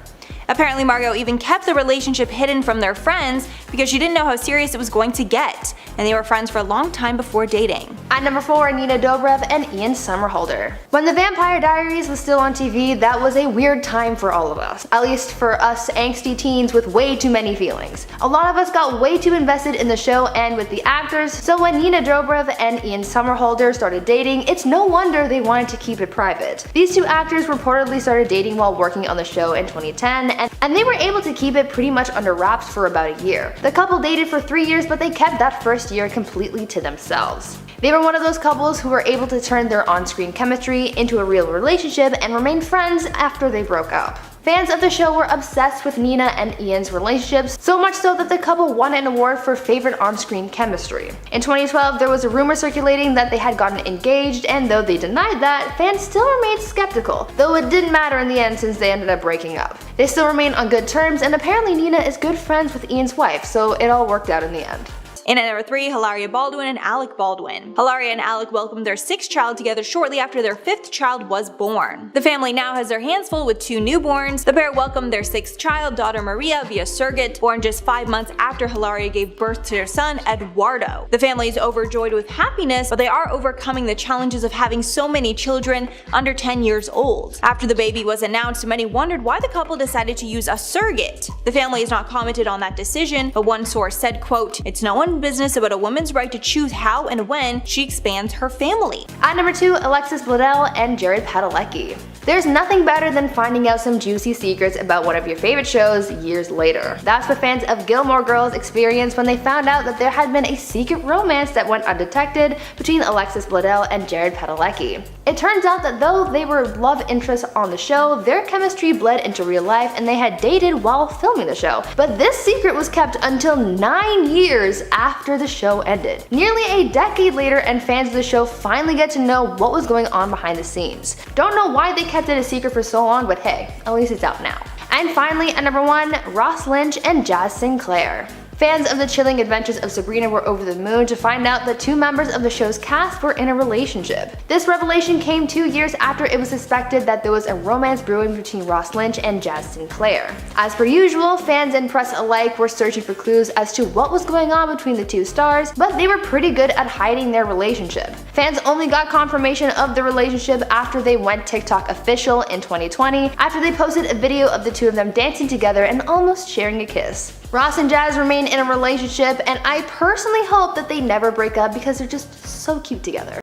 Apparently Margot even kept the relationship hidden from their friends because she didn't know how serious it was going to get, and they were friends for a long time before dating. At number 4, Nina Dobrev and Ian Somerhalder. When The Vampire Diaries was still on TV, that was a weird time for all of us. At least for us angsty teens with way too many feelings. A lot of us got way too invested in the show and with the actors, so when Nina Dobrev and Ian Somerhalder started dating, it's no wonder they wanted to keep it private. These two actors reportedly started dating while working on the show in 2010, and they were able to keep it pretty much under wraps for about a year. The couple dated for 3 years, but they kept that first year completely to themselves. They were one of those couples who were able to turn their on-screen chemistry into a real relationship and remain friends after they broke up. Fans of the show were obsessed with Nina and Ian's relationships, so much so that the couple won an award for favorite on-screen chemistry. In 2012, there was a rumor circulating that they had gotten engaged, and though they denied that, fans still remained skeptical, though it didn't matter in the end since they ended up breaking up. They still remain on good terms, and apparently Nina is good friends with Ian's wife, so it all worked out in the end. In at number 3, Hilaria Baldwin and Alec Baldwin. Hilaria and Alec welcomed their 6th child together shortly after their 5th child was born. The family now has their hands full with 2 newborns. The pair welcomed their 6th child, daughter Maria, via surrogate, born just 5 months after Hilaria gave birth to their son, Eduardo. The family is overjoyed with happiness, but they are overcoming the challenges of having so many children under 10 years old. After the baby was announced, many wondered why the couple decided to use a surrogate. The family has not commented on that decision, but one source said, quote, "It's no one's business about a woman's right to choose how and when she expands her family." At number 2, Alexis Bledel and Jared Padalecki. There's nothing better than finding out some juicy secrets about one of your favorite shows years later. That's what fans of Gilmore Girls experienced when they found out that there had been a secret romance that went undetected between Alexis Bledel and Jared Padalecki. It turns out that though they were love interests on the show, their chemistry bled into real life and they had dated while filming the show. But this secret was kept until 9 years after the show ended. Nearly a decade later, and fans of the show finally get to know what was going on behind the scenes. Don't know why they kept it a secret for so long, but hey, at least it's out now. And finally, at number 1, Ross Lynch and Jazz Sinclair. Fans of the chilling adventures of Sabrina were over the moon to find out that 2 members of the show's cast were in a relationship. This revelation came 2 years after it was suspected that there was a romance brewing between Ross Lynch and Jazz Sinclair. As per usual, fans and press alike were searching for clues as to what was going on between the 2 stars, but they were pretty good at hiding their relationship. Fans only got confirmation of the relationship after they went TikTok official in 2020, after they posted a video of the 2 of them dancing together and almost sharing a kiss. Ross and Jazz remain in a relationship, and I personally hope that they never break up because they're just so cute together.